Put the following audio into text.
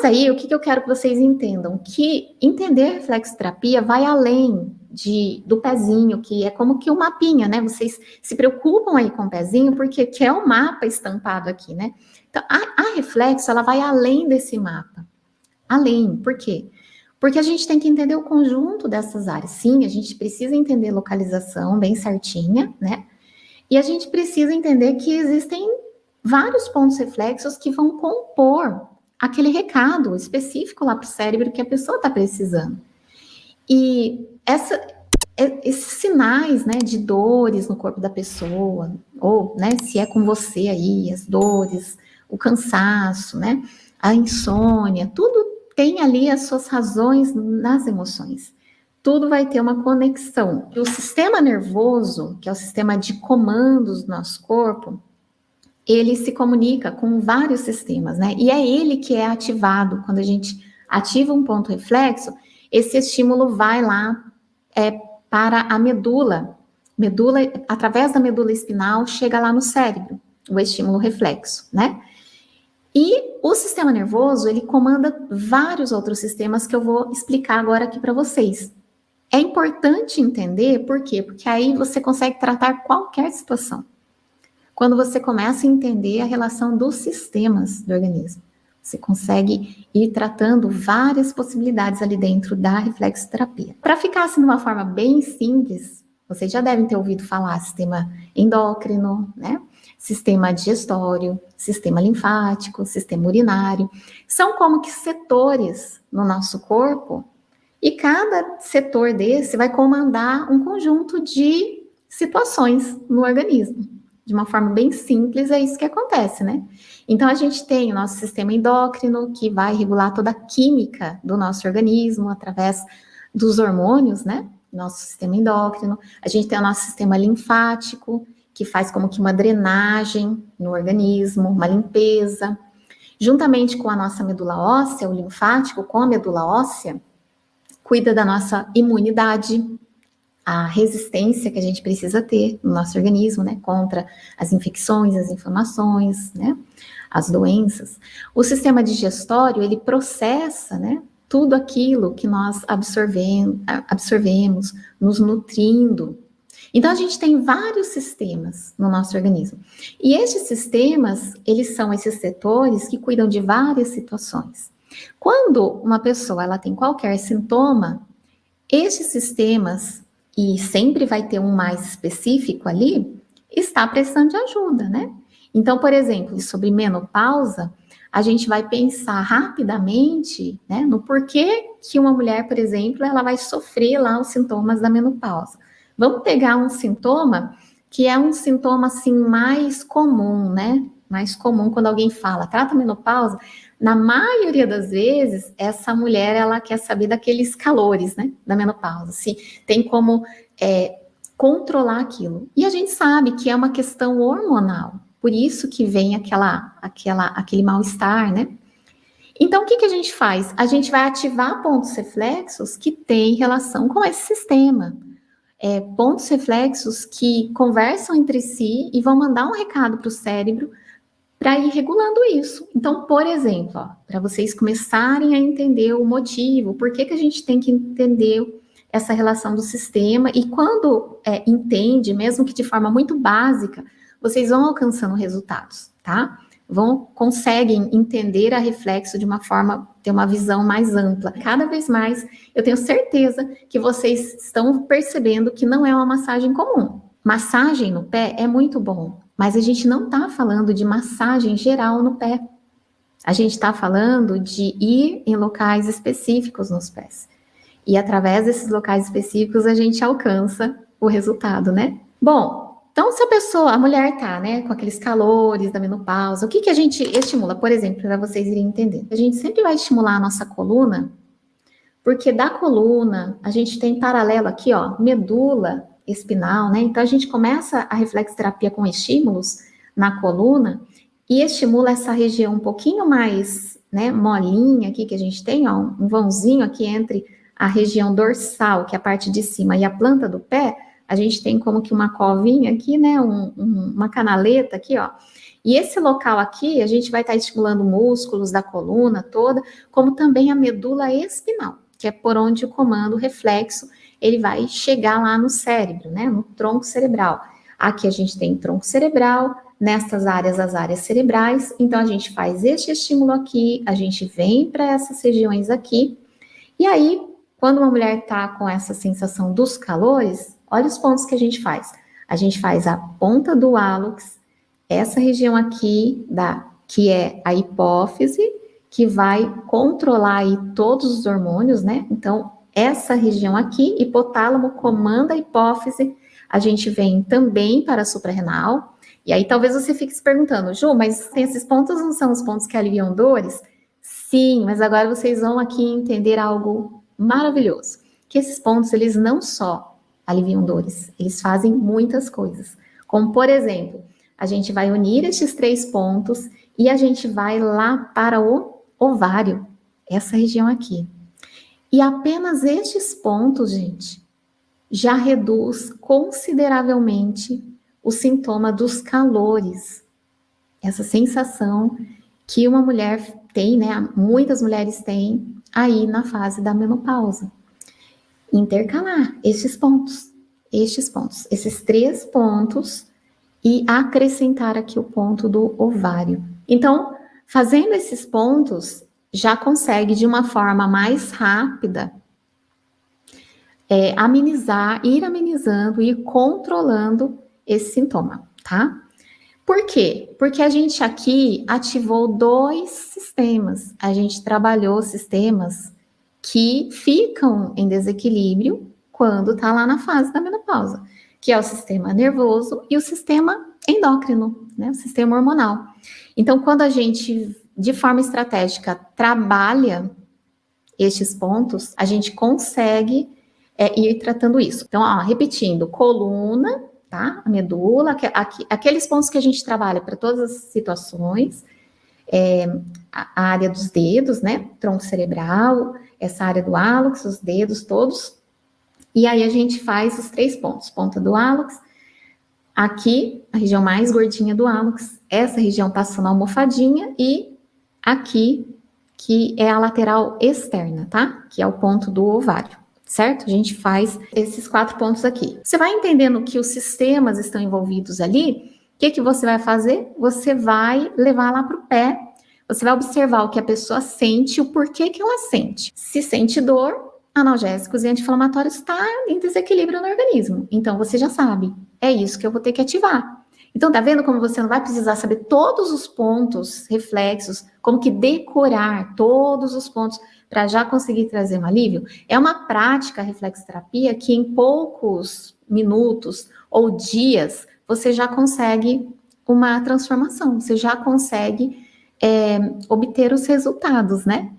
aí, o que eu quero que vocês entendam? Que entender reflexoterapia vai além do pezinho, que é como que o mapinha, né? Vocês se preocupam aí com o pezinho, porque é o mapa estampado aqui, né? Então, a reflexo, ela vai além desse mapa. Além, por quê? Porque a gente tem que entender o conjunto dessas áreas. Sim, a gente precisa entender localização bem certinha, né? E a gente precisa entender que existem vários pontos reflexos que vão compor aquele recado específico lá para o cérebro que a pessoa está precisando. E esses sinais, né, de dores no corpo da pessoa, ou, né, se é com você aí, as dores, o cansaço, né, a insônia, tudo tem ali as suas razões nas emoções. Tudo vai ter uma conexão. E o sistema nervoso, que é o sistema de comandos do nosso corpo, ele se comunica com vários sistemas, né? E é ele que é ativado. Quando a gente ativa um ponto reflexo, esse estímulo vai lá para a medula, através da medula espinal, chega lá no cérebro, o estímulo reflexo, né? E o sistema nervoso, ele comanda vários outros sistemas que eu vou explicar agora aqui para vocês. É importante entender por quê? Porque aí você consegue tratar qualquer situação. Quando você começa a entender a relação dos sistemas do organismo, você consegue ir tratando várias possibilidades ali dentro da reflexoterapia. Para ficar assim de uma forma bem simples, vocês já devem ter ouvido falar sistema endócrino, né? Sistema digestório, sistema linfático, sistema urinário. São como que setores no nosso corpo e cada setor desse vai comandar um conjunto de situações no organismo. De uma forma bem simples, é isso que acontece, né? Então, a gente tem o nosso sistema endócrino, que vai regular toda a química do nosso organismo através dos hormônios, né? Nosso sistema endócrino. A gente tem o nosso sistema linfático, que faz como que uma drenagem no organismo, uma limpeza. Juntamente com a nossa medula óssea, o linfático com a medula óssea, cuida da nossa imunidade, a resistência que a gente precisa ter no nosso organismo, né, contra as infecções, as inflamações, né, as doenças. O sistema digestório, ele processa, né, tudo aquilo que nós absorvemos, nos nutrindo. Então, a gente tem vários sistemas no nosso organismo. E estes sistemas, eles são esses setores que cuidam de várias situações. Quando uma pessoa, ela tem qualquer sintoma, estes sistemas, e sempre vai ter um mais específico ali, está precisando de ajuda, né? Então, por exemplo, sobre menopausa, a gente vai pensar rapidamente, né, no porquê que uma mulher, por exemplo, ela vai sofrer lá os sintomas da menopausa. Vamos pegar um sintoma que é um sintoma, assim, mais comum, né? Mais comum quando alguém fala, trata a menopausa. Na maioria das vezes, essa mulher, ela quer saber daqueles calores, né, da menopausa, se tem como controlar aquilo. E a gente sabe que é uma questão hormonal, por isso que vem aquele mal-estar, né? Então, o que a gente faz? A gente vai ativar pontos reflexos que têm relação com esse sistema. Pontos reflexos que conversam entre si e vão mandar um recado para o cérebro para ir regulando isso. Então, por exemplo, para vocês começarem a entender o motivo, por que a gente tem que entender essa relação do sistema, e quando entende, mesmo que de forma muito básica, vocês vão alcançando resultados, tá? Conseguem entender a reflexo de uma forma, ter uma visão mais ampla. Cada vez mais, eu tenho certeza que vocês estão percebendo que não é uma massagem comum. Massagem no pé é muito bom, mas a gente não está falando de massagem geral no pé. A gente está falando de ir em locais específicos nos pés. E através desses locais específicos, a gente alcança o resultado, né? Bom, então se a mulher tá, né, com aqueles calores da menopausa, o que a gente estimula? Por exemplo, para vocês irem entender. A gente sempre vai estimular a nossa coluna, porque da coluna, a gente tem paralelo aqui, ó, medula espinal, né? Então, a gente começa a reflexoterapia com estímulos na coluna e estimula essa região um pouquinho mais, né, molinha aqui que a gente tem, ó, um vãozinho aqui entre a região dorsal, que é a parte de cima, e a planta do pé, a gente tem como que uma covinha aqui, né, uma canaleta aqui, ó. E esse local aqui, a gente vai estar estimulando músculos da coluna toda, como também a medula espinal, que é por onde o comando reflexo, ele vai chegar lá no cérebro, né, no tronco cerebral. Aqui a gente tem tronco cerebral, nestas áreas, as áreas cerebrais, então a gente faz este estímulo aqui, a gente vem para essas regiões aqui, e aí, quando uma mulher está com essa sensação dos calores, olha os pontos que a gente faz. A gente faz a ponta do hálux, essa região aqui, que é a hipófise, que vai controlar aí todos os hormônios, né? Então, essa região aqui, hipotálamo, comanda a hipófise, a gente vem também para a suprarrenal, e aí talvez você fique se perguntando, Ju, mas esses pontos não são os pontos que aliviam dores? Sim, mas agora vocês vão aqui entender algo maravilhoso, que esses pontos, eles não só aliviam dores, eles fazem muitas coisas, como por exemplo, a gente vai unir estes 3 pontos e a gente vai lá para o ovário, essa região aqui. E apenas estes pontos, gente, já reduz consideravelmente o sintoma dos calores, essa sensação que uma mulher tem, né? Muitas mulheres têm aí na fase da menopausa. Intercalar esses 3 pontos e acrescentar aqui o ponto do ovário. Então, fazendo esses pontos, já consegue de uma forma mais rápida ir amenizando, ir controlando esse sintoma, tá? Por quê? Porque a gente aqui ativou 2 sistemas. A gente trabalhou sistemas que ficam em desequilíbrio quando tá lá na fase da menopausa, que é o sistema nervoso e o sistema endócrino, né? O sistema hormonal. Então, quando a gente, de forma estratégica, trabalha estes pontos, a gente consegue ir tratando isso. Então, ó, repetindo, coluna, tá? A medula, aqueles pontos que a gente trabalha para todas as situações, a área dos dedos, né? Tronco cerebral, essa área do hálux, os dedos todos. E aí a gente faz os 3 pontos, ponta do hálux, aqui, a região mais gordinha do hálux, essa região passando a almofadinha e aqui, que é a lateral externa, tá? Que é o ponto do ovário. Certo? A gente faz esses 4 pontos aqui. Você vai entendendo que os sistemas estão envolvidos ali, o que você vai fazer? Você vai levar lá para o pé, você vai observar o que a pessoa sente, o porquê que ela sente. Se sente dor, analgésicos e anti-inflamatórios está em desequilíbrio no organismo. Então, você já sabe, é isso que eu vou ter que ativar. Então, tá vendo como você não vai precisar saber todos os pontos, reflexos, como que decorar todos os pontos para já conseguir trazer um alívio? É uma prática, a reflexoterapia, que em poucos minutos ou dias você já consegue uma transformação, você já consegue obter os resultados, né?